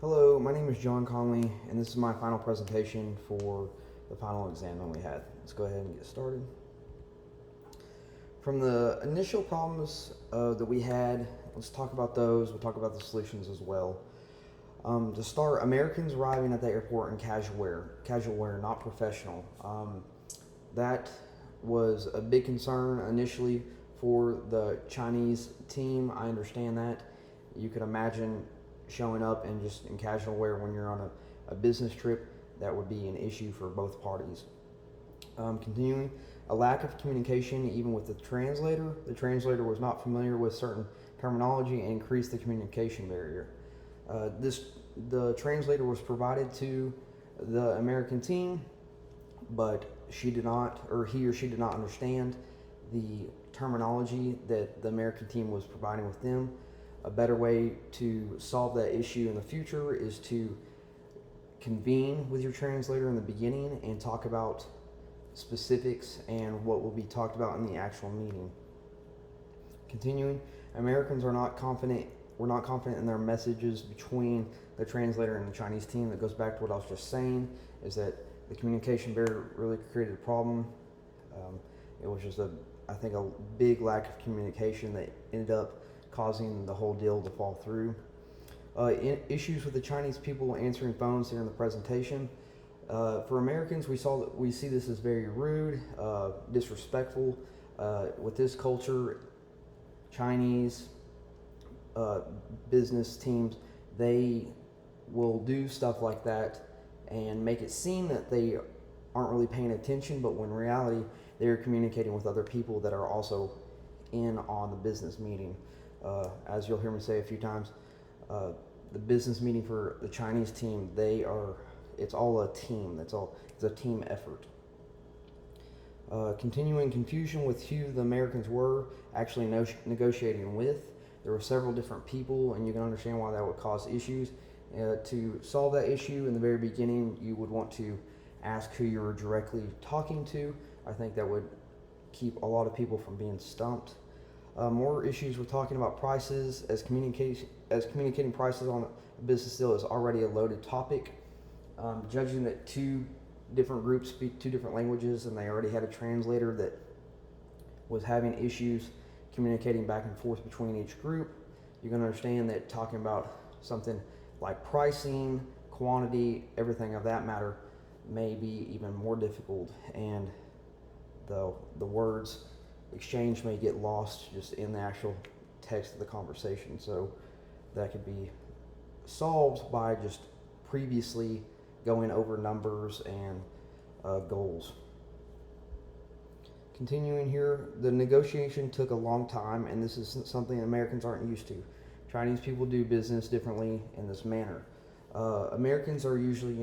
Hello, my name is John Conley, and this is my final presentation for the final exam that we had. Let's go ahead and get started. From the initial problems that we had, let's talk about those. We'll talk about the solutions as well. To start, Americans arriving at the airport in casual wear, not professional. That was a big concern initially for the Chinese team. I understand that. You could imagine showing up and just in casual wear when you're on a business trip. That would be an issue for both parties. Continuing, a lack of communication even with the translator. The translator was not familiar with certain terminology and increased the communication barrier. The translator was provided to the American team, but he or she did not understand the terminology that the American team was providing with them. A better way to solve that issue in the future is to convene with your translator in the beginning and talk about specifics and what will be talked about in the actual meeting. Continuing, Americans were not confident in their messages between the translator and the Chinese team. That goes back to what I was just saying, is that the communication barrier really created a problem. It was just I think a big lack of communication that ended up causing the whole deal to fall through. Issues with the Chinese people answering phones during the presentation. For Americans, we see this as very rude, disrespectful. With this culture, Chinese business teams, they will do stuff like that and make it seem that they aren't really paying attention, but when in reality, they're communicating with other people that are also in on the business meeting. As you'll hear me say a few times, the business meeting for the Chinese team, it's all a team. It's a team effort. Continuing confusion with who the Americans were actually negotiating with. There were several different people, and you can understand why that would cause issues. To solve that issue in the very beginning, you would want to ask who you were directly talking to. I think that would keep a lot of people from being stumped. More issues we're talking about prices, as communicating prices on a business deal is already a loaded topic. Judging that two different groups speak two different languages and they already had a translator that was having issues communicating back and forth between each group, you can understand that talking about something like pricing, quantity, everything of that matter may be even more difficult, and the words exchange may get lost just in the actual text of the conversation. So that could be solved by just previously going over numbers and goals. Continuing here, the negotiation took a long time, and this is something Americans aren't used to. Chinese people do business differently in this manner. Americans are usually,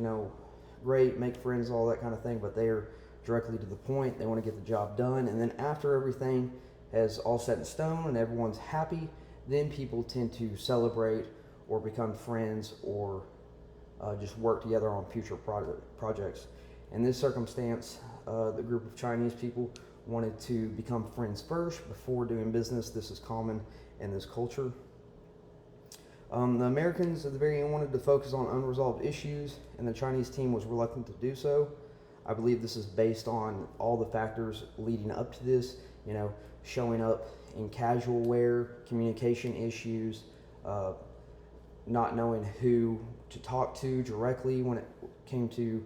great, make friends, all that kind of thing, but they are directly to the point. They want to get the job done, and then after everything has all set in stone and everyone's happy, then people tend to celebrate or become friends or just work together on future projects. In this circumstance, the group of Chinese people wanted to become friends first before doing business. This is common in this culture. The Americans at the very end wanted to focus on unresolved issues, and the Chinese team was reluctant to do so. I believe this is based on all the factors leading up to this, showing up in casual wear, communication issues, not knowing who to talk to directly when it came to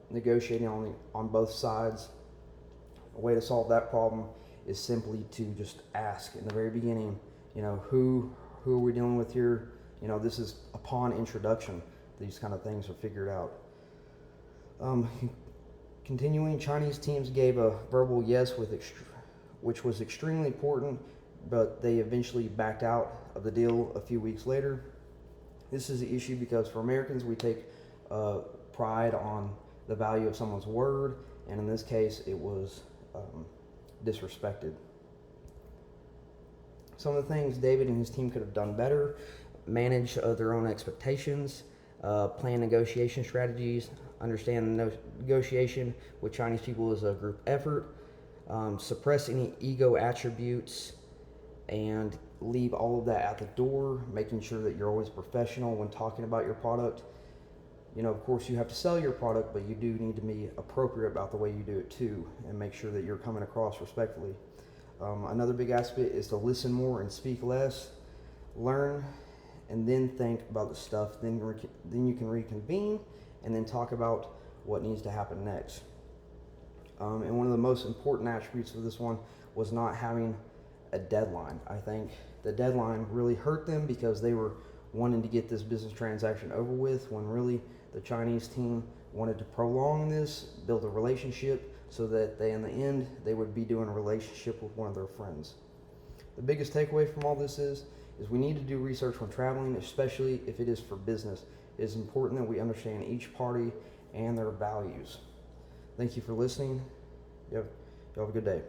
negotiating on both sides. A way to solve that problem is simply to just ask in the very beginning, who are we dealing with here? This is upon introduction. These kind of things are figured out. Continuing, Chinese teams gave a verbal yes, which was extremely important, but they eventually backed out of the deal a few weeks later. This is the issue because for Americans, we take pride on the value of someone's word, and in this case, it was disrespected. Some of the things David and his team could have done better: manage their own expectations, plan negotiation strategies, understand negotiation with Chinese people is a group effort, suppress any ego attributes, and leave all of that at the door, making sure that you're always professional when talking about your product. You know, of course, you have to sell your product, but you do need to be appropriate about the way you do it too, and make sure that you're coming across respectfully. Another big aspect is to listen more and speak less. Learn and then think about the stuff. Then you can reconvene and then talk about what needs to happen next. And one of the most important attributes of this one was not having a deadline. I think the deadline really hurt them because they were wanting to get this business transaction over with, when really the Chinese team wanted to prolong this, build a relationship, so that in the end they would be doing a relationship with one of their friends. The biggest takeaway from all this is we need to do research when traveling, especially if it is for business. It is important that we understand each party and their values. Thank you for listening. You have a good day.